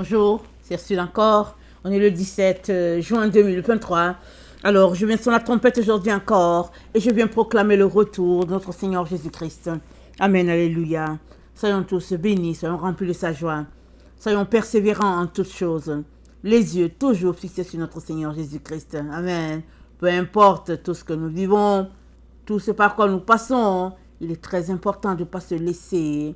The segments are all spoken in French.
Bonjour, c'est Ursule encore. On est le 17 juin 2023. Alors, je viens sur la trompette aujourd'hui encore et je viens proclamer le retour de notre Seigneur Jésus-Christ. Amen, alléluia. Soyons tous bénis, soyons remplis de sa joie. Soyons persévérants en toutes choses. Les yeux toujours fixés sur notre Seigneur Jésus-Christ. Amen. Peu importe tout ce que nous vivons, tout ce par quoi nous passons, il est très important de ne pas se laisser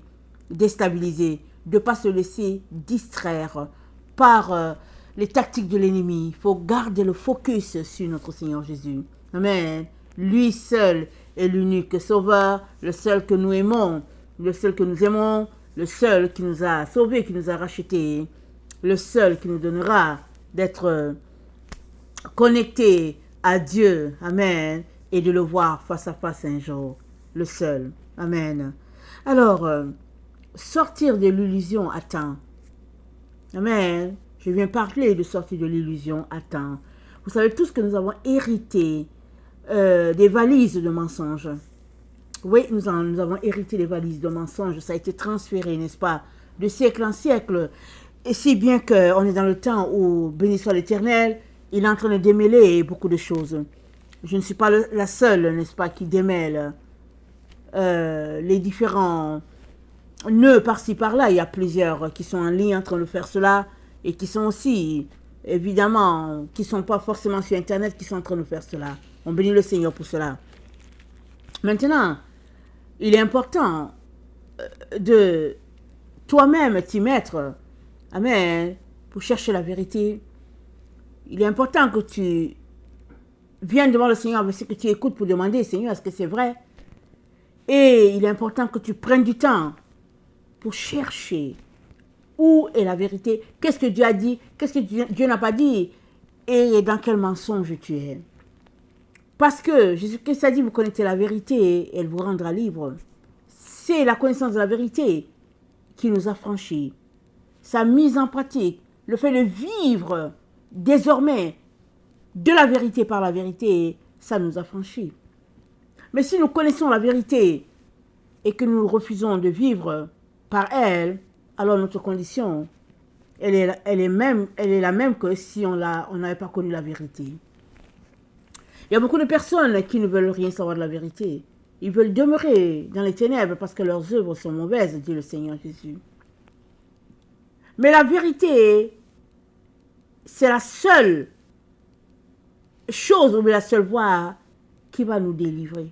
déstabiliser, de ne pas se laisser distraire par les tactiques de l'ennemi. Il faut garder le focus sur notre Seigneur Jésus. Amen. Lui seul est l'unique sauveur, le seul que nous aimons, le seul que nous aimons, le seul qui nous a sauvés, qui nous a rachetés, le seul qui nous donnera d'être connectés à Dieu. Amen. Et de le voir face à face un jour. Le seul. Amen. Alors, sortir de l'illusion à temps. Amen. Je viens parler de sortir de l'illusion à temps. Vous savez tous que nous avons hérité des valises de mensonges. Oui, nous avons hérité des valises de mensonges. Ça a été transféré, n'est-ce pas, de siècle en siècle. Et si bien qu'on est dans le temps où, béni soit l'Éternel, il est en train de démêler beaucoup de choses. Je ne suis pas la seule, n'est-ce pas, qui démêle les différents nœuds par-ci par-là. Il y a plusieurs qui sont en ligne en train de faire cela et qui sont aussi, évidemment, qui ne sont pas forcément sur Internet, qui sont en train de faire cela. On bénit le Seigneur pour cela. Maintenant, il est important de toi-même t'y mettre, amen, pour chercher la vérité. Il est important que tu viennes devant le Seigneur avec ce que tu écoutes pour demander, Seigneur, est-ce que c'est vrai? Et il est important que tu prennes du temps pour chercher où est la vérité, qu'est-ce que Dieu a dit, qu'est-ce que Dieu n'a pas dit, et dans quel mensonge tu es. Parce que Jésus-Christ a dit, vous connaissez la vérité et elle vous rendra libre. C'est la connaissance de la vérité qui nous a franchis. Sa mise en pratique, le fait de vivre désormais de la vérité par la vérité, ça nous a franchis. Mais si nous connaissons la vérité et que nous refusons de vivre par elle, alors notre condition, elle est la même que si on n'avait pas connu la vérité. Il y a beaucoup de personnes qui ne veulent rien savoir de la vérité. Ils veulent demeurer dans les ténèbres parce que leurs œuvres sont mauvaises, dit le Seigneur Jésus. Mais la vérité, c'est la seule chose ou la seule voie qui va nous délivrer.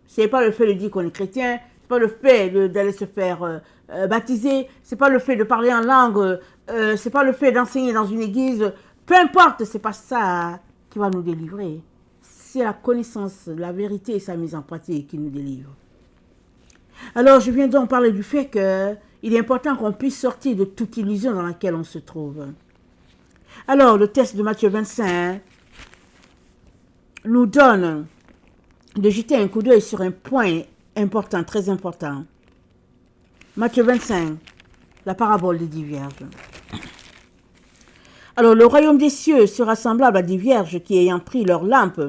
Ce n'est pas le fait de dire qu'on est chrétien, ce n'est pas le fait d'aller se faire baptiser, ce n'est pas le fait de parler en langue, ce n'est pas le fait d'enseigner dans une église. Peu importe, ce n'est pas ça qui va nous délivrer. C'est la connaissance de la vérité et sa mise en pratique qui nous délivre. Alors, je viens donc parler du fait qu'il est important qu'on puisse sortir de toute illusion dans laquelle on se trouve. Alors, le texte de Matthieu 25 nous donne de jeter un coup d'œil sur un point important, très important. Matthieu 25, la parabole des 10 vierges. Alors, le royaume des cieux sera semblable à 10 vierges qui, ayant pris leur lampe,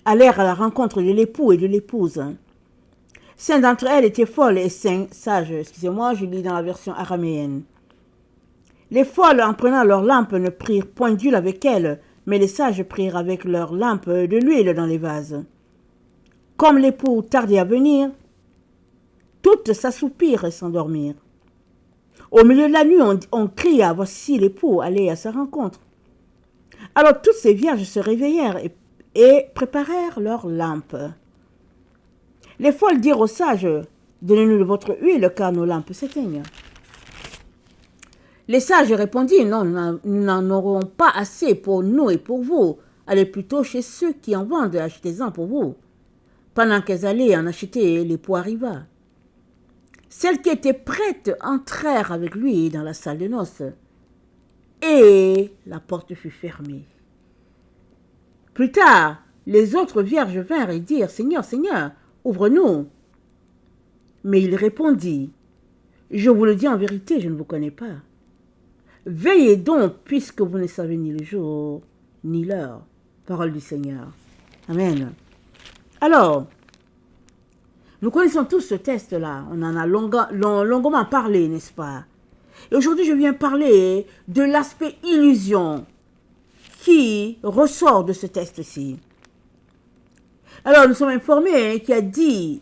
allèrent à la rencontre de l'époux et de l'épouse. 5 d'entre elles étaient folles et 5 sages. Excusez-moi, je lis dans la version araméenne. Les folles, en prenant leur lampe, ne prirent point d'huile avec elles, mais les sages prirent avec leur lampe de l'huile dans les vases. Comme l'époux tardait à venir, toutes s'assoupirent et s'endormirent. Au milieu de la nuit, on cria, voici l'époux, allez à sa rencontre. Alors toutes ces vierges se réveillèrent et préparèrent leurs lampes. Les folles dirent aux sages, donnez-nous de votre huile, car nos lampes s'éteignent. Les sages répondirent, non, nous n'en aurons pas assez pour nous et pour vous. Allez plutôt chez ceux qui en vendent et achetez-en pour vous. Pendant qu'elles allaient en acheter, l'époux arriva. Celles qui étaient prêtes entrèrent avec lui dans la salle de noces, et la porte fut fermée. Plus tard, les autres vierges vinrent et dirent, Seigneur, Seigneur, ouvre-nous. Mais il répondit, je vous le dis en vérité, je ne vous connais pas. Veillez donc, puisque vous ne savez ni le jour, ni l'heure. Parole du Seigneur. Amen. Alors, nous connaissons tous ce test-là. On en a longuement parlé, n'est-ce pas? Et aujourd'hui, je viens parler de l'aspect illusion qui ressort de ce texte-ci. Alors, nous sommes informés qu'il y a 10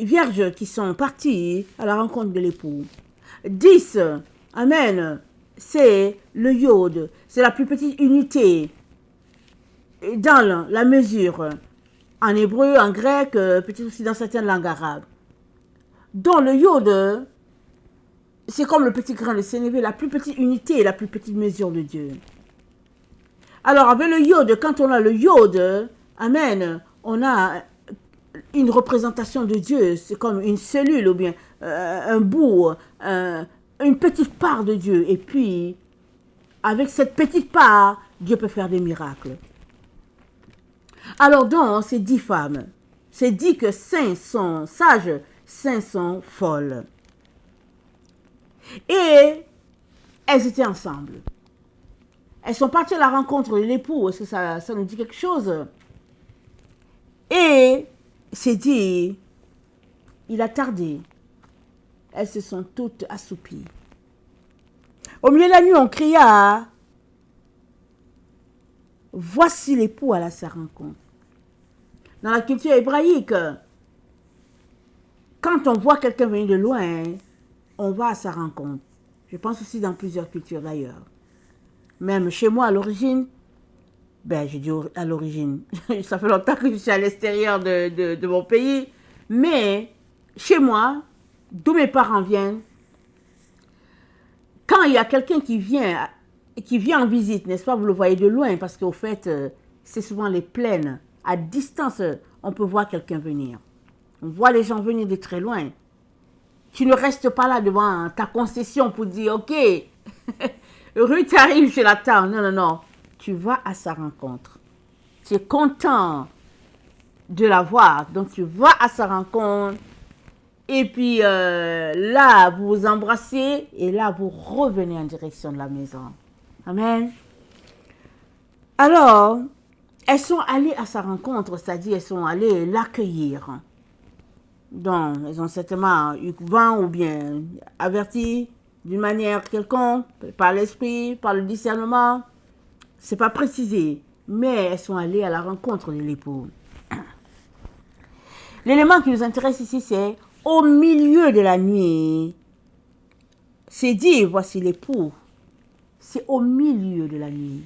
vierges qui sont parties à la rencontre de l'époux. 10, amen, c'est le iode, c'est la plus petite unité dans la mesure, en hébreu, en grec, peut-être aussi dans certaines langues arabes. Donc le iode, c'est comme le petit grain de sénévé, la plus petite unité, la plus petite mesure de Dieu. Alors avec le iode, quand on a le iode, amen, on a une représentation de Dieu, c'est comme une cellule ou bien un bout, une petite part de Dieu. Et puis, avec cette petite part, Dieu peut faire des miracles. Alors dans ces 10 femmes, c'est dit que 5 sont sages, 5 sont folles. Et elles étaient ensemble. Elles sont parties à la rencontre de l'époux. Est-ce que ça nous dit quelque chose? Et c'est dit, il a tardé. Elles se sont toutes assoupies. Au milieu de la nuit, on cria, voici l'époux à sa rencontre. Dans la culture hébraïque, quand on voit quelqu'un venir de loin, on va à sa rencontre. Je pense aussi dans plusieurs cultures d'ailleurs. Même chez moi à l'origine, je dis à l'origine, ça fait longtemps que je suis à l'extérieur de mon pays, mais chez moi, d'où mes parents viennent, quand il y a quelqu'un qui vient en visite, n'est-ce pas, vous le voyez de loin, parce qu'au fait, c'est souvent les plaines. À distance, on peut voir quelqu'un venir. On voit les gens venir de très loin. Tu ne restes pas là devant ta concession pour dire, ok, Ruth arrive, je l'attends. Non, non, non. Tu vas à sa rencontre. Tu es content de la voir. Donc, tu vas à sa rencontre. Et puis, là, vous vous embrassez. Et là, vous revenez en direction de la maison. Amen. Alors, elles sont allées à sa rencontre, c'est-à-dire elles sont allées l'accueillir. Donc, elles ont certainement eu vent ou bien averti d'une manière quelconque, par l'esprit, par le discernement. C'est pas précisé, mais elles sont allées à la rencontre de l'époux. L'élément qui nous intéresse ici, c'est au milieu de la nuit. C'est dit, voici l'époux. C'est au milieu de la nuit.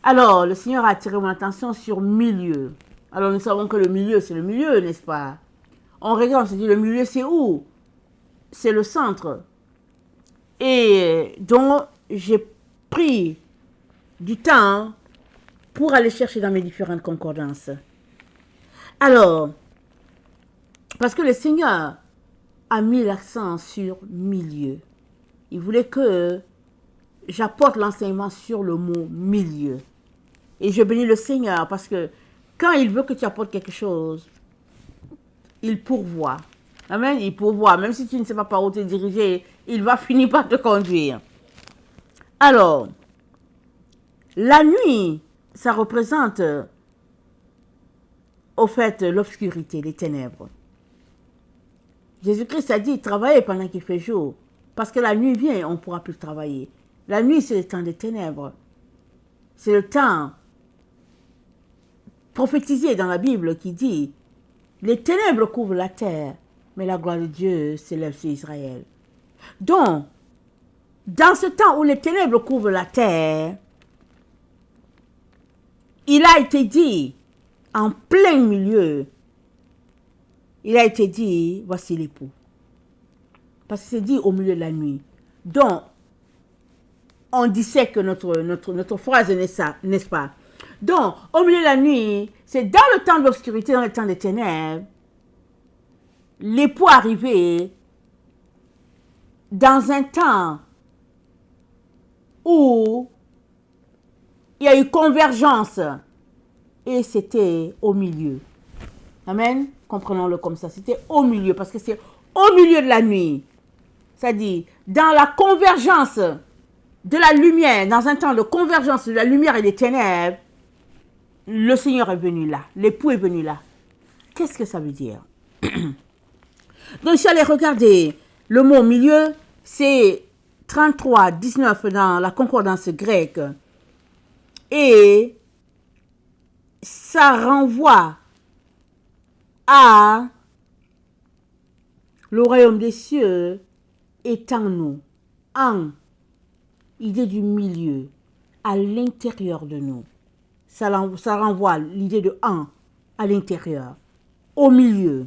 Alors, le Seigneur a attiré mon attention sur milieu. Alors, nous savons que le milieu, c'est le milieu, n'est-ce pas? On regarde, on se dit, le milieu, c'est où? C'est le centre. Et donc, j'ai pris du temps pour aller chercher dans mes différentes concordances. Alors, parce que le Seigneur a mis l'accent sur milieu. Il voulait que j'apporte l'enseignement sur le mot milieu. Et je bénis le Seigneur parce que quand il veut que tu apportes quelque chose, il pourvoit. Amen, il pourvoit. Même si tu ne sais pas par où te diriger, il va finir par te conduire. Alors, la nuit, ça représente au fait l'obscurité, les ténèbres. Jésus-Christ a dit, travaillez pendant qu'il fait jour. Parce que la nuit vient, on ne pourra plus travailler. La nuit, c'est le temps des ténèbres. C'est le temps prophétisé dans la Bible qui dit, les ténèbres couvrent la terre, mais la gloire de Dieu s'élève sur Israël. Donc, dans ce temps où les ténèbres couvrent la terre, il a été dit, en plein milieu, il a été dit, voici l'époux. Parce que c'est dit au milieu de la nuit. Donc, on dissèque notre phrase, n'est-ce pas? Donc, au milieu de la nuit, c'est dans le temps de l'obscurité, dans le temps des ténèbres, l'époux arrivé dans un temps où il y a eu convergence et c'était au milieu. Amen. Comprenons-le comme ça. C'était au milieu parce que c'est au milieu de la nuit. C'est-à-dire, dans la convergence de la lumière, dans un temps de convergence de la lumière et des ténèbres, le Seigneur est venu là. L'époux est venu là. Qu'est-ce que ça veut dire? Donc, si allez regarder le mot milieu, c'est 33, 19 dans la concordance grecque. Et ça renvoie à le royaume des cieux est en nous, en idée du milieu, à l'intérieur de nous. Ça renvoie l'idée de en à l'intérieur, au milieu.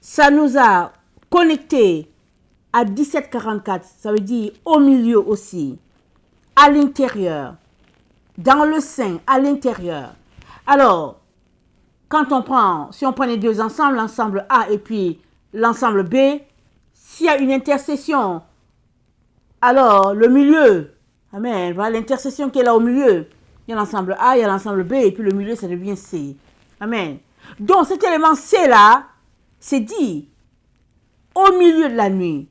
Ça nous a connectés à 1744, ça veut dire au milieu aussi, à l'intérieur, dans le sein, à l'intérieur. Alors, si on prend les deux ensemble, l'ensemble A et puis l'ensemble B, s'il y a une intercession, alors le milieu, amen, voilà l'intercession qui est là au milieu. Il y a l'ensemble A, il y a l'ensemble B, et puis le milieu, ça devient C. Amen. Donc cet élément C là, c'est dit au milieu de la nuit.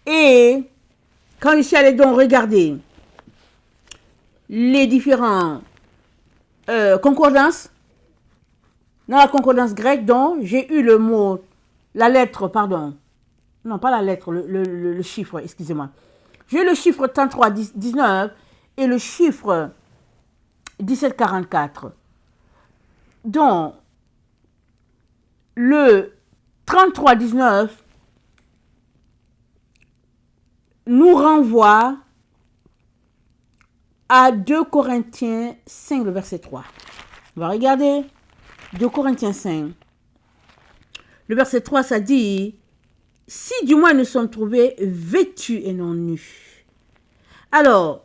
Et quand je suis allé donc regarder les différents concordances, dans la concordance grecque, donc j'ai eu le mot, la lettre, pardon, non pas la lettre, le chiffre, excusez-moi. J'ai eu le chiffre 33, 19 et le chiffre 1744. Donc, le 33, 19 nous renvoie à 2 Corinthiens 5, le verset 3. On va regarder 2 Corinthiens 5. Le verset 3, ça dit, si du moins nous sommes trouvés vêtus et non nus. Alors,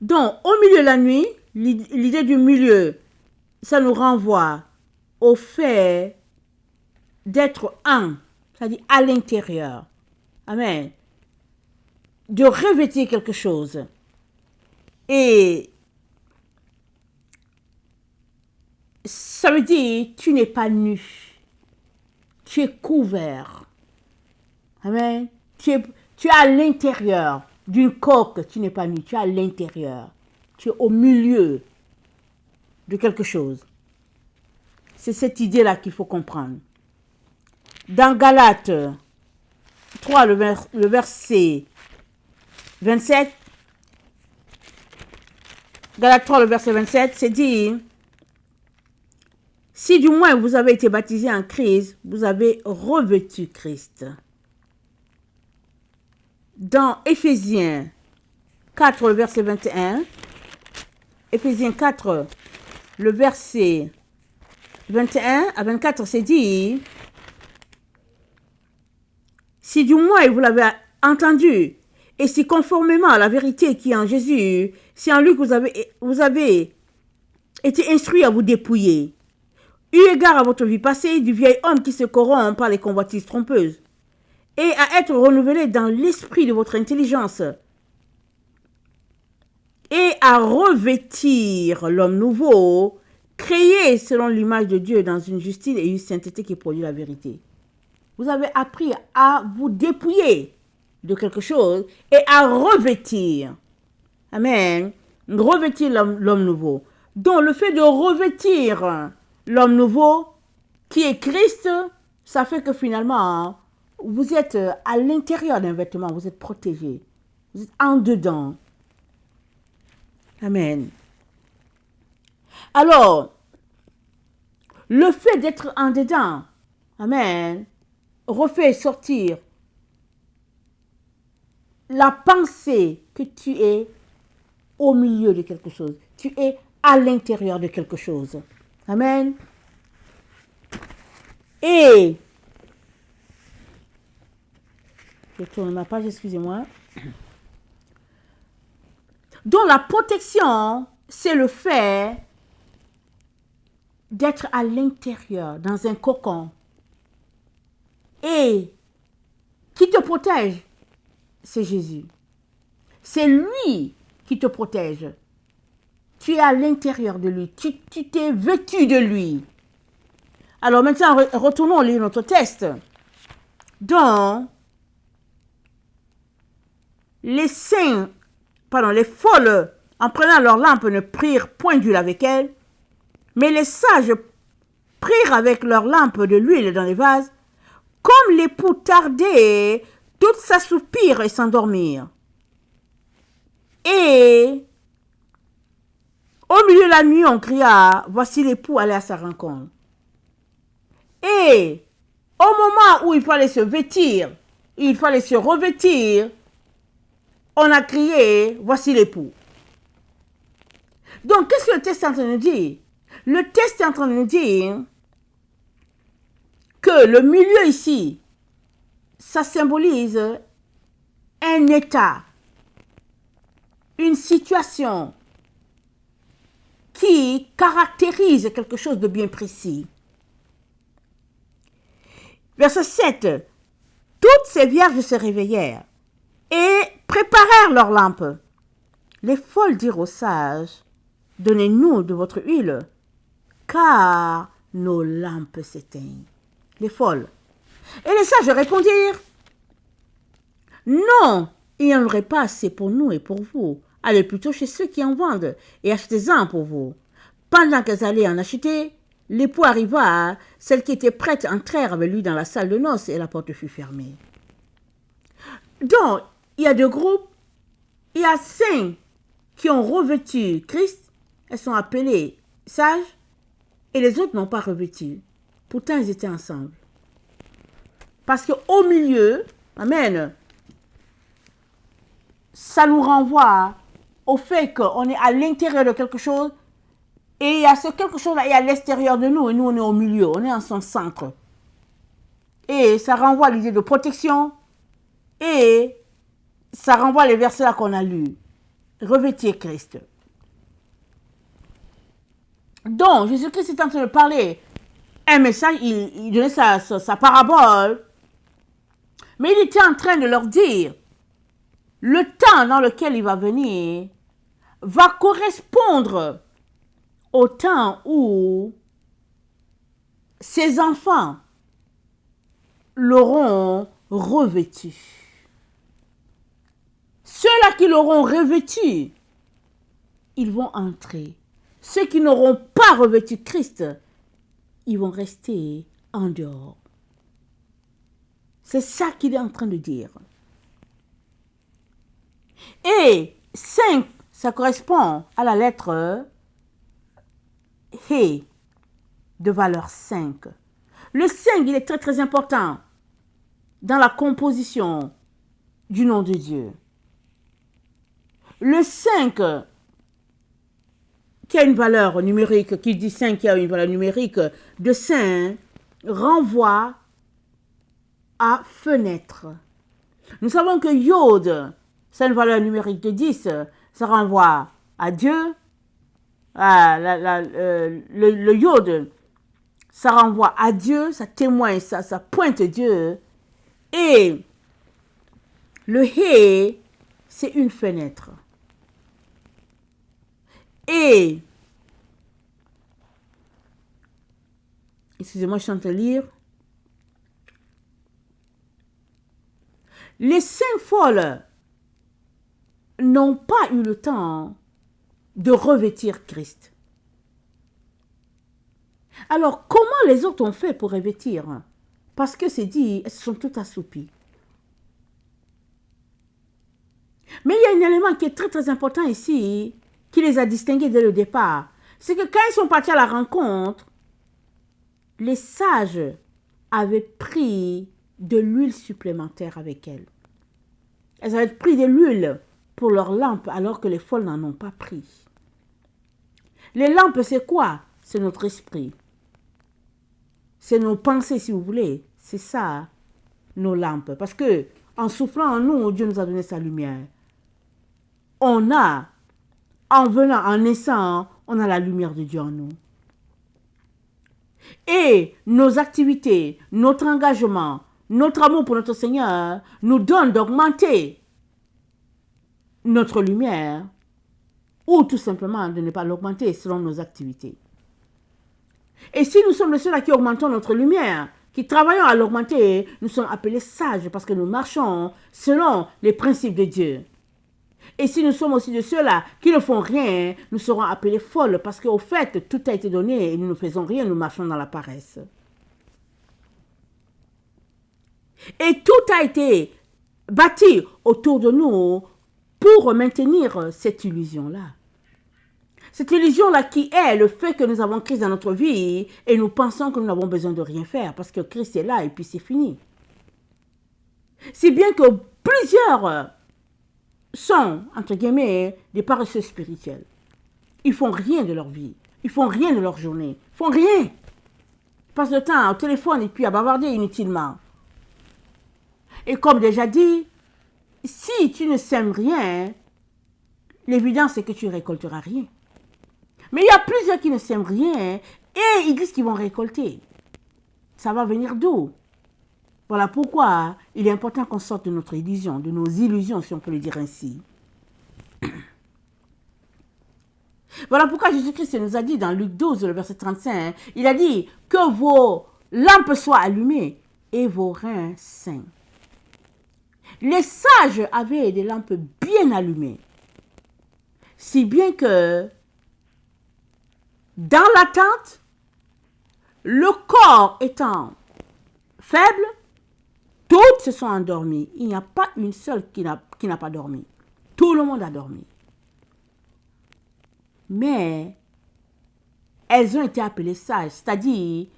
donc, au milieu de la nuit, l'idée du milieu, ça nous renvoie au fait d'être en, c'est-à-dire à l'intérieur. Amen. De revêtir quelque chose. Et ça veut dire, tu n'es pas nu. Tu es couvert. Amen. Tu es à l'intérieur d'une coque. Tu n'es pas nu. Tu es à l'intérieur. Tu es au milieu de quelque chose. C'est cette idée-là qu'il faut comprendre. Dans Galates 3, le verset 27, Galates 3, le verset 27, c'est dit, si du moins vous avez été baptisé en Christ, vous avez revêtu Christ. Dans Éphésiens 4, le verset 21, Éphésiens 4, le verset 21 à 24, c'est dit, si du moins vous l'avez entendu, et si conformément à la vérité qui est en Jésus, si en lui que vous avez été instruit à vous dépouiller, eu égard à votre vie passée, du vieil homme qui se corrompt par les convoitises trompeuses, et à être renouvelé dans l'esprit de votre intelligence, et à revêtir l'homme nouveau, créé selon l'image de Dieu dans une justice et une sainteté qui produit la vérité. Vous avez appris à vous dépouiller de quelque chose et à revêtir. Amen. Revêtir l'homme nouveau. Donc le fait de revêtir l'homme nouveau, qui est Christ, ça fait que finalement, vous êtes à l'intérieur d'un vêtement, vous êtes protégé. Vous êtes en dedans. Amen. Alors, le fait d'être en dedans, amen, refait sortir la pensée que tu es au milieu de quelque chose. Tu es à l'intérieur de quelque chose. Amen. Et, je tourne ma page, excusez-moi. Donc la protection, c'est le fait d'être à l'intérieur, dans un cocon. Et qui te protège, c'est Jésus. C'est lui qui te protège. Tu es à l'intérieur de lui. Tu t'es vêtu de lui. Alors maintenant, retournons lire notre texte. Donc, les folles, en prenant leur lampe, ne prirent point d'huile avec elles, mais les sages prirent avec leur lampe de l'huile dans les vases. Comme l'époux tardait, toutes s'assoupirent et s'endormirent. Et au milieu de la nuit, on cria, voici l'époux allait à sa rencontre. Et au moment où il fallait se vêtir, il fallait se revêtir, on a crié, voici l'époux. Donc, qu'est-ce que le texte est en train de nous dire? Le texte est en train de nous dire que le milieu ici, ça symbolise un état, une situation qui caractérise quelque chose de bien précis. Verset 7. Toutes ces vierges se réveillèrent et préparèrent leurs lampes. Les folles dirent aux sages, donnez-nous de votre huile, car nos lampes s'éteignent. Les folles. Et les sages répondirent, non, il n'y en aurait pas assez pour nous et pour vous. Allez plutôt chez ceux qui en vendent et achetez-en pour vous. Pendant qu'elles allaient en acheter, l'époux arriva, celles qui étaient prêtes entrèrent avec lui dans la salle de noces et la porte fut fermée. Donc, il y a deux groupes. Il y a 5 qui ont revêtu Christ. Elles sont appelées sages et les autres n'ont pas revêtu. Pourtant, ils étaient ensemble. Parce qu'au milieu, amen, ça nous renvoie au fait qu'on est à l'intérieur de quelque chose et il y a ce quelque chose là, il y a à l'extérieur de nous et nous on est au milieu, on est en son centre. Et ça renvoie à l'idée de protection et ça renvoie les versets là qu'on a lus. Revêtir Christ. Donc, Jésus-Christ est en train de parler un message, il donnait sa parabole, mais il était en train de leur dire le temps dans lequel il va venir va correspondre au temps où ses enfants l'auront revêtu. Ceux-là qui l'auront revêtu, ils vont entrer. Ceux qui n'auront pas revêtu Christ, ils vont rester en dehors. C'est ça qu'il est en train de dire. Et 5, ça correspond à la lettre He, de valeur 5. Le 5, il est très très important dans la composition du nom de Dieu. Le 5, qui a une valeur numérique, qui dit 5 qui a une valeur numérique de 5, renvoie à fenêtre. Nous savons que Yod, c'est une valeur numérique de 10, ça renvoie à Dieu. Le Yod, ça renvoie à Dieu, ça témoigne, ça pointe Dieu. Et le He, c'est une fenêtre. Et, excusez-moi, je suis en train de lire. Les 5 folles n'ont pas eu le temps de revêtir Christ. Alors, comment les autres ont fait pour revêtir? Parce que c'est dit, elles sont toutes assoupies. Mais il y a un élément qui est très très important ici, qui les a distingués dès le départ. C'est que quand ils sont partis à la rencontre, les sages avaient pris de l'huile supplémentaire avec elles. Elles avaient pris de l'huile pour leurs lampes, alors que les folles n'en ont pas pris. Les lampes, c'est quoi? C'est notre esprit. C'est nos pensées, si vous voulez. C'est ça, nos lampes. Parce que, en soufflant en nous, Dieu nous a donné sa lumière. On a, en venant, en naissant, on a la lumière de Dieu en nous. Et nos activités, notre engagement, notre amour pour notre Seigneur nous donne d'augmenter notre lumière ou tout simplement de ne pas l'augmenter selon nos activités. Et si nous sommes ceux-là qui augmentons notre lumière, qui travaillons à l'augmenter, nous sommes appelés sages parce que nous marchons selon les principes de Dieu. Et si nous sommes aussi de ceux-là qui ne font rien, nous serons appelés folles parce qu'au fait, tout a été donné et nous ne faisons rien, nous marchons dans la paresse. Et tout a été bâti autour de nous pour maintenir cette illusion-là. Cette illusion-là qui est le fait que nous avons Christ dans notre vie et nous pensons que nous n'avons besoin de rien faire parce que Christ est là et puis c'est fini. Si bien que plusieurs sont, entre guillemets, des paresseux spirituels. Ils font rien de leur vie. Ils font rien de leur journée. Ils font rien. Ils passent le temps au téléphone et puis à bavarder inutilement. Et comme déjà dit, si tu ne sèmes rien, l'évidence c'est que tu ne récolteras rien. Mais il y a plusieurs qui ne sèment rien et ils disent qu'ils vont récolter. Ça va venir d'où? Voilà pourquoi il est important qu'on sorte de notre illusion, de nos illusions si on peut le dire ainsi. Voilà pourquoi Jésus-Christ nous a dit dans Luc 12, le verset 35, il a dit que vos lampes soient allumées et vos reins sains. Les sages avaient des lampes bien allumées, si bien que dans l'attente, le corps étant faible, toutes se sont endormies. Il n'y a pas une seule qui n'a pas dormi. Tout le monde a dormi. Mais elles ont été appelées sages, c'est-à-dire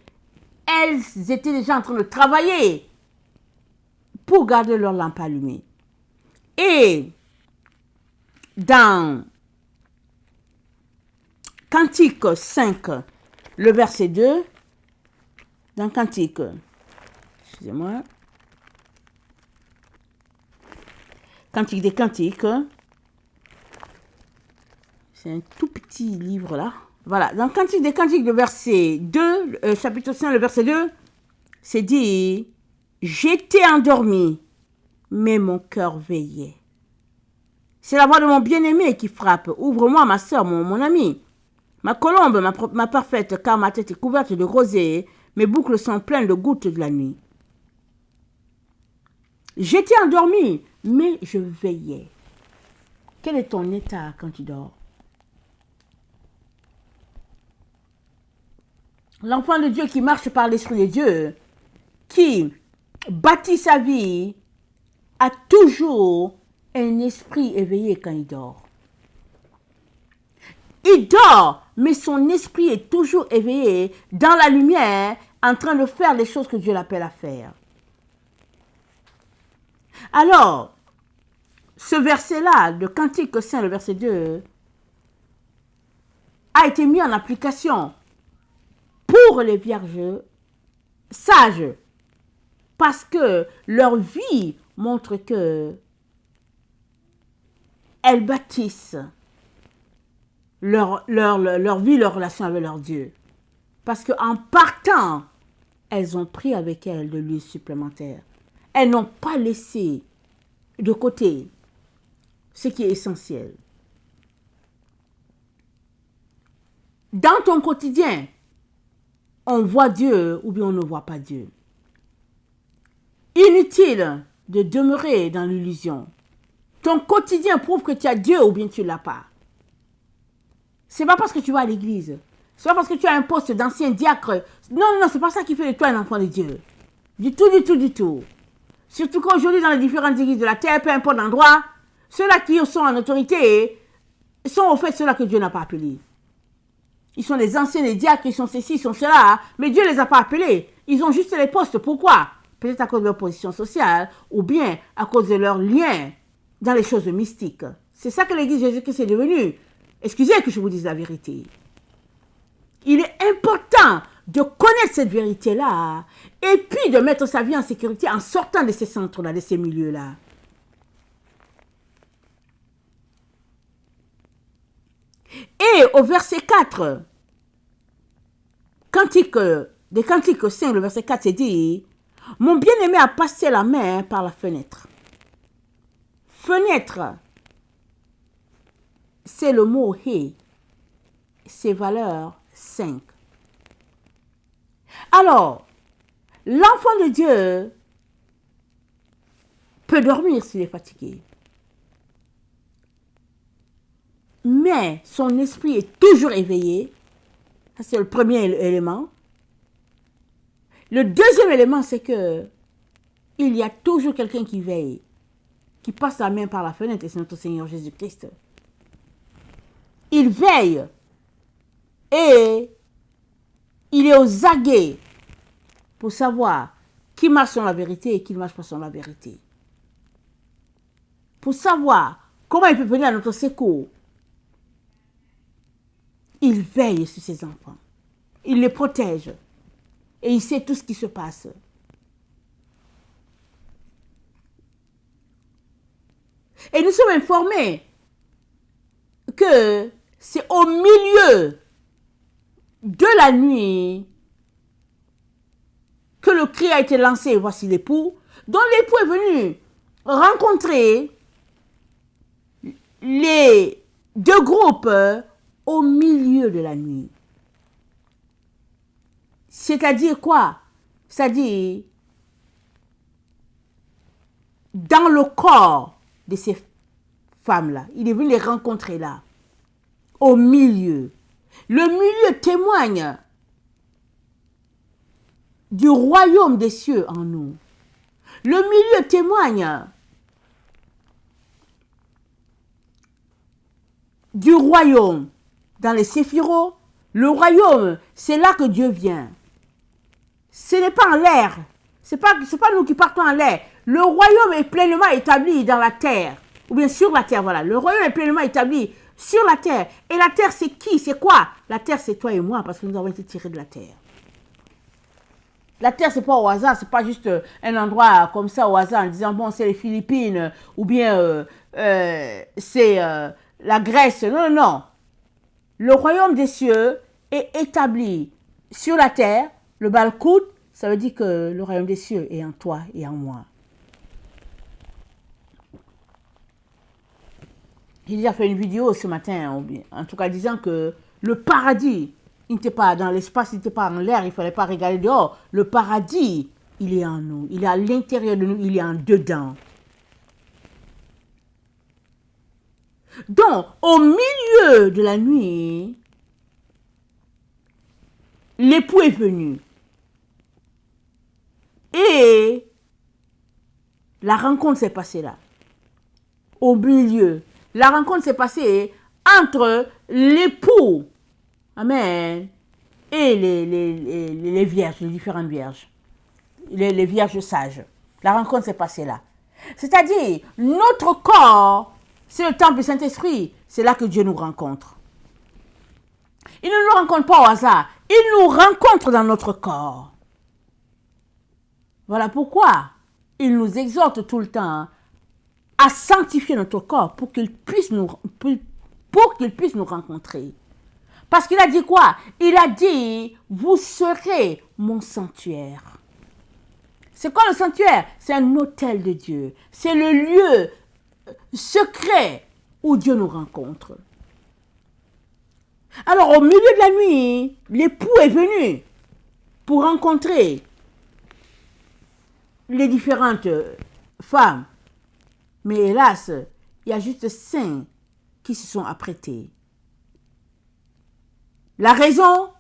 elles étaient déjà en train de travailler pour garder leur lampe allumée. Et dans Cantique 5, le verset 2, dans Cantique, excusez-moi, Cantique des Cantiques, c'est un tout petit livre là. Voilà, dans Cantique des Cantiques, le verset 2, chapitre 5, le verset 2, c'est dit, j'étais endormi, mais mon cœur veillait. C'est la voix de mon bien-aimé qui frappe. Ouvre-moi, ma soeur, mon ami. Ma colombe, ma parfaite, car ma tête est couverte de rosée, mes boucles sont pleines de gouttes de la nuit. J'étais endormi, mais je veillais. Quel est ton état quand tu dors? L'enfant de Dieu qui marche par l'Esprit de Dieu, qui bâtit sa vie, a toujours un esprit éveillé quand il dort. Il dort, mais son esprit est toujours éveillé dans la lumière, en train de faire les choses que Dieu l'appelle à faire. Alors, ce verset-là, de Cantique 5, le verset 2, a été mis en application pour les vierges sages, parce que leur vie montre que elles bâtissent leur vie, leur relation avec leur Dieu. Parce qu'en partant, elles ont pris avec elles de l'huile supplémentaire. Elles n'ont pas laissé de côté ce qui est essentiel. Dans ton quotidien, on voit Dieu ou bien on ne voit pas Dieu. Inutile de demeurer dans l'illusion. Ton quotidien prouve que tu as Dieu ou bien tu ne l'as pas. Ce n'est pas parce que tu vas à l'église. Ce n'est pas parce que tu as un poste d'ancien diacre. Non, c'est pas ça qui fait de toi un enfant de Dieu. Du tout. Surtout qu'aujourd'hui, dans les différentes églises de la terre, peu importe l'endroit, ceux-là qui sont en autorité sont au fait ceux-là que Dieu n'a pas appelés. Ils sont les anciens, les diacres, ils sont ceci, ils sont cela, mais Dieu ne les a pas appelés. Ils ont juste les postes. Pourquoi? Peut-être à cause de leur position sociale ou bien à cause de leur lien dans les choses mystiques. C'est ça que l'Église Jésus-Christ est devenue. Excusez que je vous dise la vérité. Il est important de connaître cette vérité-là et puis de mettre sa vie en sécurité en sortant de ces centres-là, de ces milieux-là. Et au verset 4, des Cantiques 5, le verset 4, c'est dit, mon bien-aimé a passé la main par la fenêtre. Fenêtre, c'est le mot hé, c'est valeur 5. Alors, l'enfant de Dieu peut dormir s'il est fatigué. Mais son esprit est toujours éveillé. Ça, c'est le premier élément. Le deuxième élément, c'est que il y a toujours quelqu'un qui veille, qui passe la main par la fenêtre, et c'est notre Seigneur Jésus-Christ. Il veille et il est aux aguets pour savoir qui marche sur la vérité et qui ne marche pas sur la vérité. Pour savoir comment il peut venir à notre secours. Il veille sur ses enfants. Il les protège. Et il sait tout ce qui se passe. Et nous sommes informés que c'est au milieu de la nuit que le cri a été lancé. Voici l'époux. Donc l'époux est venu rencontrer les deux groupes au milieu de la nuit. C'est-à-dire quoi? C'est-à-dire dans le corps de ces femmes-là. Il est venu les rencontrer là, au milieu. Le milieu témoigne du royaume des cieux en nous. Le milieu témoigne du royaume dans les séphirots. Le royaume, c'est là que Dieu vient. Ce n'est pas en l'air. C'est pas nous qui partons en l'air. Le royaume est pleinement établi dans la terre. Ou bien sur la terre, voilà. Le royaume est pleinement établi sur la terre. Et la terre, c'est qui? C'est quoi? La terre, c'est toi et moi, parce que nous avons été tirés de la terre. La terre, c'est pas au hasard. C'est pas juste un endroit comme ça au hasard en disant, bon, c'est les Philippines, ou bien c'est la Grèce. Non, non, non. Le royaume des cieux est établi sur la terre. Le Balkout, ça veut dire que le royaume des cieux est en toi et en moi. J'ai déjà fait une vidéo ce matin, en tout cas disant que le paradis, il n'était pas dans l'espace, il n'était pas en l'air, il ne fallait pas regarder dehors. Le paradis, il est en nous, il est à l'intérieur de nous, il est en dedans. Donc, au milieu de la nuit, l'époux est venu. Et la rencontre s'est passée là. Au milieu. La rencontre s'est passée entre l'époux, amen, et les vierges, les différentes vierges, les vierges sages. La rencontre s'est passée là. C'est-à-dire, notre corps, c'est le temple du Saint-Esprit. C'est là que Dieu nous rencontre. Il ne nous rencontre pas au hasard. Il nous rencontre dans notre corps. Voilà pourquoi il nous exhorte tout le temps à sanctifier notre corps pour qu'il puisse nous rencontrer. Parce qu'il a dit quoi? Il a dit, vous serez mon sanctuaire. C'est quoi le sanctuaire? C'est un autel de Dieu. C'est le lieu secret où Dieu nous rencontre. Alors, au milieu de la nuit, l'époux est venu pour rencontrer les différentes femmes. Mais hélas, il y a juste 5 qui se sont apprêtés. La raison,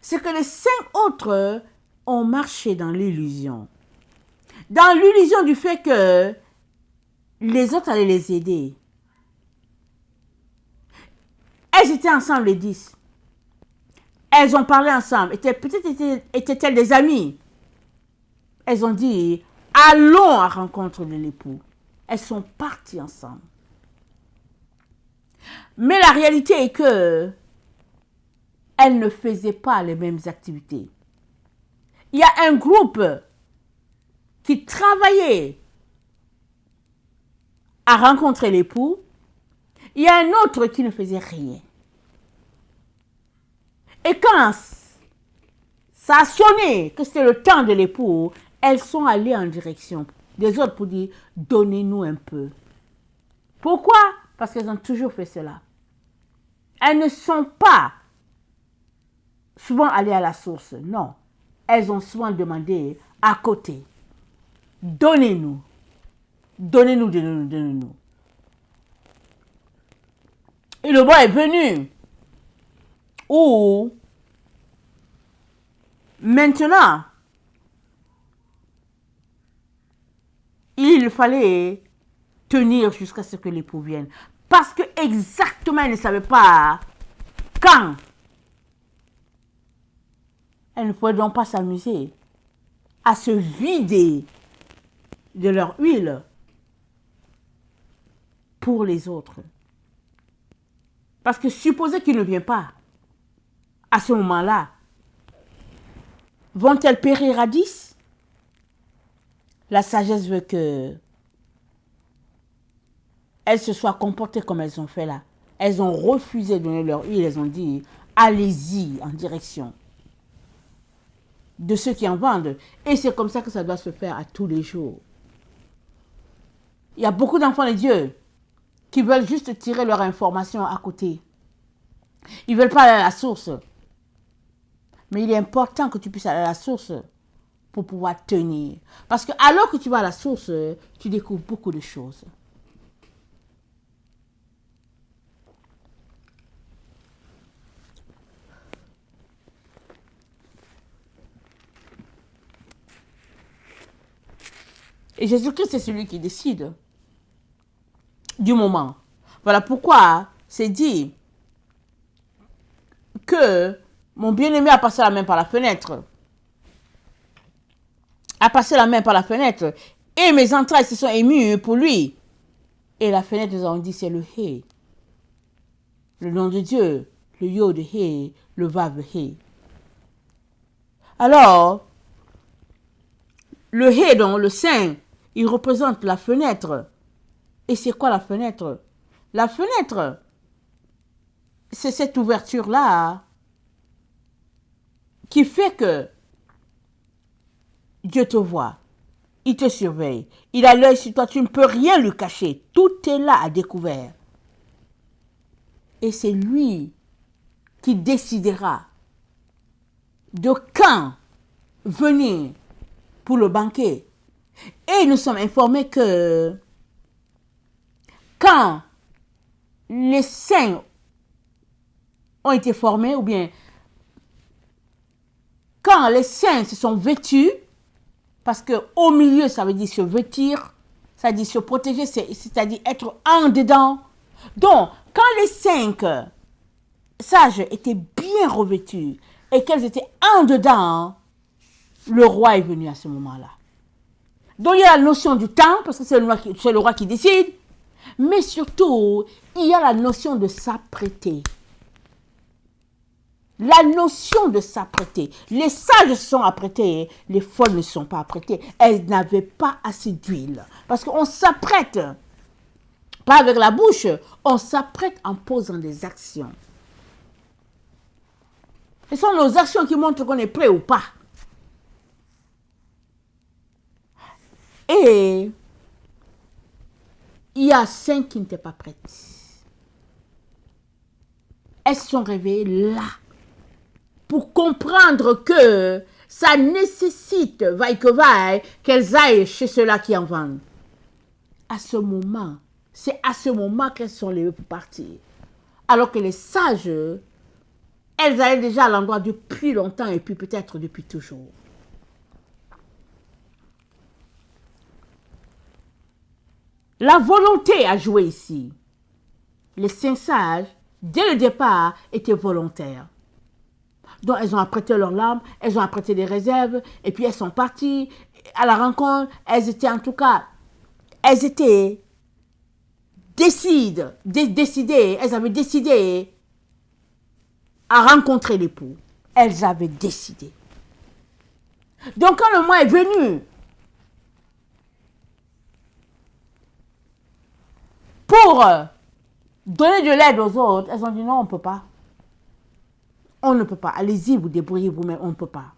c'est que les 5 autres ont marché dans l'illusion. Dans l'illusion du fait que les autres allaient les aider. Elles étaient ensemble, les 10. Elles ont parlé ensemble. Peut-être étaient-elles des amies. Elles ont dit, allons à la rencontre de l'époux. Elles sont parties ensemble. Mais la réalité est que elles ne faisaient pas les mêmes activités. Il y a un groupe qui travaillait à rencontrer l'époux. Il y a un autre qui ne faisait rien. Et quand ça a sonné que c'était le temps de l'époux, elles sont allées en direction des autres pour dire, donnez-nous un peu. Pourquoi? Parce qu'elles ont toujours fait cela. Elles ne sont pas souvent allées à la source, non. Elles ont souvent demandé à côté, donnez-nous, donnez-nous, donnez-nous, donnez-nous. Et le bois est venu où maintenant il fallait tenir jusqu'à ce que l'époux vienne. Parce que exactement, elles ne savaient pas quand. Elles ne pouvaient donc pas s'amuser à se vider de leur huile pour les autres. Parce que supposez qu'il ne vient pas, à ce moment-là, vont-elles périr à 10? La sagesse veut que elles se soient comportées comme elles ont fait là. Elles ont refusé de donner leur huile, elles ont dit, allez-y en direction de ceux qui en vendent. Et c'est comme ça que ça doit se faire à tous les jours. Il y a beaucoup d'enfants de Dieu qui veulent juste tirer leur information à côté. Ils ne veulent pas aller à la source. Mais il est important que tu puisses aller à la source pour pouvoir tenir. Parce que alors que tu vas à la source, tu découvres beaucoup de choses. Et Jésus-Christ, c'est celui qui décide du moment. Voilà pourquoi c'est dit que mon bien-aimé a passé la main par la fenêtre. A passé la main par la fenêtre. Et mes entrailles se sont émues pour lui. Et la fenêtre, nous avons dit, c'est le He. Le nom de Dieu. Le Yod He. Le Vav He. Alors, le He, donc le Saint, il représente la fenêtre. Et c'est quoi la fenêtre? La fenêtre, c'est cette ouverture-là qui fait que Dieu te voit. Il te surveille. Il a l'œil sur toi. Tu ne peux rien lui cacher. Tout est là à découvert. Et c'est lui qui décidera de quand venir pour le banquet. Et nous sommes informés que quand les saints ont été formés, ou bien quand les saints se sont vêtus, parce que au milieu, ça veut dire se vêtir, ça veut dire se protéger, c'est-à-dire être en dedans. Donc, quand les 5 sages étaient bien revêtus et qu'elles étaient en dedans, le roi est venu à ce moment-là. Donc, il y a la notion du temps, parce que c'est le roi qui décide, mais surtout, il y a la notion de s'apprêter. La notion de s'apprêter. Les sages se sont apprêtés, les folles ne sont pas apprêtées. Elles n'avaient pas assez d'huile. Parce qu'on s'apprête, pas avec la bouche, on s'apprête en posant des actions. Ce sont nos actions qui montrent qu'on est prêt ou pas. Et il y a 5 qui n'étaient pas prêtes. Elles se sont réveillées là. Pour comprendre que ça nécessite, vaille que vaille, qu'elles aillent chez ceux-là qui en vendent. À ce moment, c'est à ce moment qu'elles sont levées pour partir. Alors que les sages, elles allaient déjà à l'endroit depuis longtemps et puis peut-être depuis toujours. La volonté a joué ici. Les 5 sages, dès le départ, étaient volontaires. Donc, elles ont apprêté leurs larmes, elles ont apprêté des réserves, et puis elles sont parties à la rencontre. Elles étaient en tout cas, elles étaient décidées, elles avaient décidé à rencontrer l'époux. Elles avaient décidé. Donc, quand le mois est venu pour donner de l'aide aux autres, elles ont dit non, on ne peut pas. On ne peut pas. Allez-y, vous débrouillez vous-même. On ne peut pas.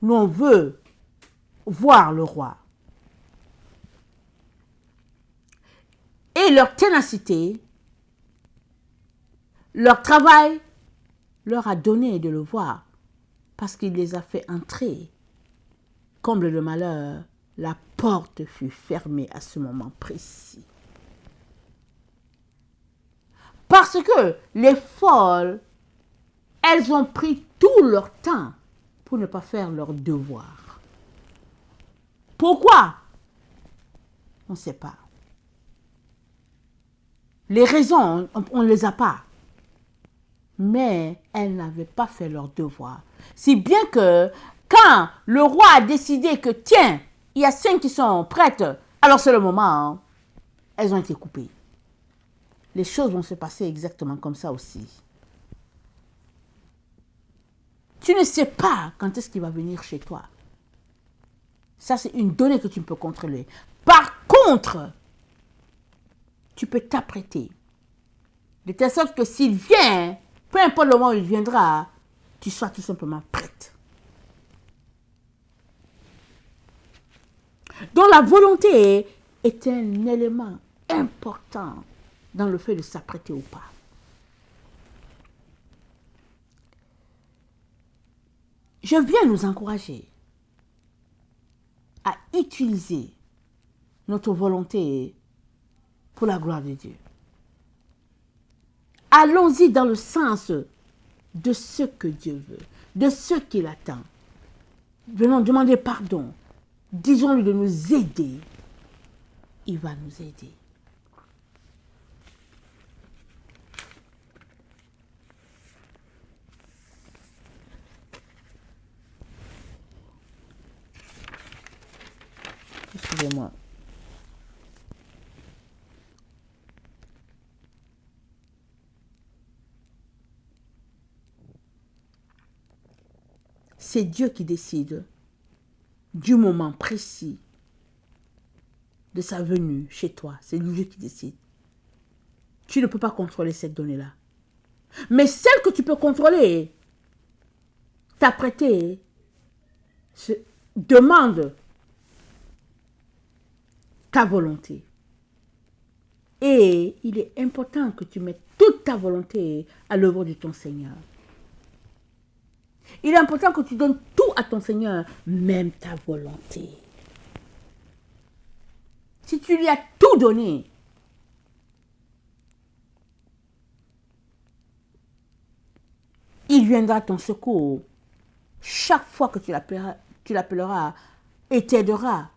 Nous, on veut voir le roi. Et leur ténacité, leur travail, leur a donné de le voir. Parce qu'il les a fait entrer. Comble de malheur, la porte fut fermée à ce moment précis. Parce que les folles, elles ont pris tout leur temps pour ne pas faire leur devoir. Pourquoi? On ne sait pas. Les raisons, on ne les a pas. Mais elles n'avaient pas fait leur devoir. Si bien que quand le roi a décidé que, tiens, il y a 5 qui sont prêtes, alors c'est le moment, hein, elles ont été coupées. Les choses vont se passer exactement comme ça aussi. Tu ne sais pas quand est-ce qu'il va venir chez toi. Ça, c'est une donnée que tu ne peux contrôler. Par contre, tu peux t'apprêter. De telle sorte que s'il vient, peu importe le moment où il viendra, tu sois tout simplement prête. Donc la volonté est un élément important dans le fait de s'apprêter ou pas. Je viens nous encourager à utiliser notre volonté pour la gloire de Dieu. Allons-y dans le sens de ce que Dieu veut, de ce qu'il attend. Venons demander pardon. Disons-lui de nous aider. Il va nous aider. Excusez-moi. C'est Dieu qui décide du moment précis de sa venue chez toi. C'est lui qui décide. Tu ne peux pas contrôler cette donnée-là. Mais celle que tu peux contrôler, t'apprêter, demande ta volonté. Et il est important que tu mettes toute ta volonté à l'œuvre de ton Seigneur. Il est important que tu donnes tout à ton Seigneur, même ta volonté. Si tu lui as tout donné, il viendra à ton secours chaque fois que tu l'appelleras et t'aidera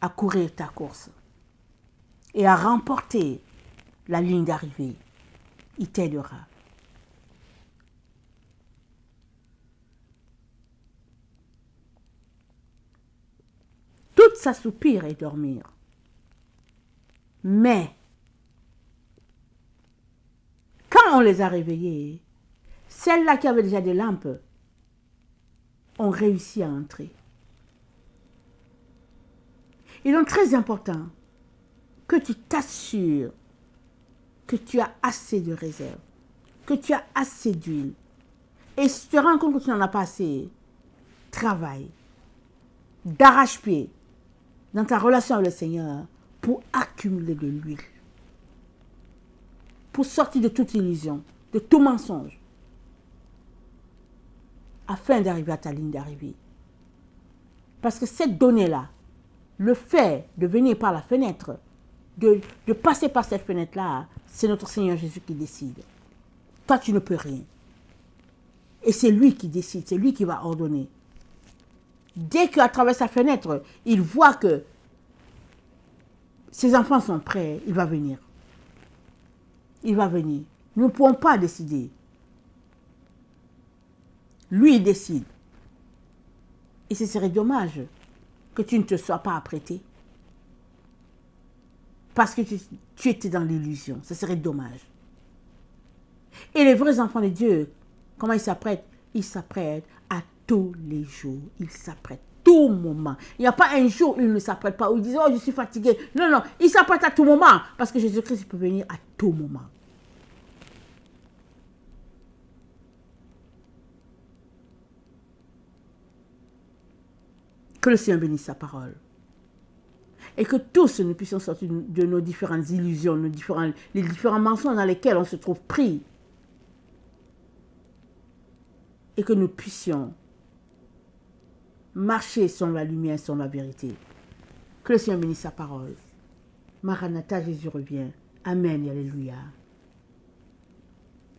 à courir ta course et à remporter la ligne d'arrivée. Il t'aidera. Toute s'assoupir et dormir. Mais, quand on les a réveillés, celles-là qui avaient déjà des lampes ont réussi à entrer. Il est donc très important que tu t'assures que tu as assez de réserve, que tu as assez d'huile. Et si tu te rends compte que tu n'en as pas assez, travaille d'arrache-pied dans ta relation avec le Seigneur pour accumuler de l'huile, pour sortir de toute illusion, de tout mensonge, afin d'arriver à ta ligne d'arrivée. Parce que cette donnée-là, le fait de venir par la fenêtre, de passer par cette fenêtre-là, c'est notre Seigneur Jésus qui décide. Toi, tu ne peux rien. Et c'est lui qui décide, c'est lui qui va ordonner. Dès qu'à travers sa fenêtre, il voit que ses enfants sont prêts, il va venir. Il va venir. Nous ne pouvons pas décider. Lui, il décide. Et ce serait dommage que tu ne te sois pas apprêté. Parce que tu étais dans l'illusion. Ce serait dommage. Et les vrais enfants de Dieu, comment ils s'apprêtent? Ils s'apprêtent à tous les jours. Ils s'apprêtent tout moment. Il n'y a pas un jour où ils ne s'apprêtent pas, où ils disent, oh, je suis fatigué. Non, non, ils s'apprêtent à tout moment. Parce que Jésus-Christ peut venir à tout moment. Que le Seigneur bénisse sa parole. Et que tous nous puissions sortir de nos différentes illusions, les différents mensonges dans lesquels on se trouve pris. Et que nous puissions marcher sur la lumière, sur la vérité. Que le Seigneur bénisse sa parole. Maranatha, Jésus revient. Amen et alléluia.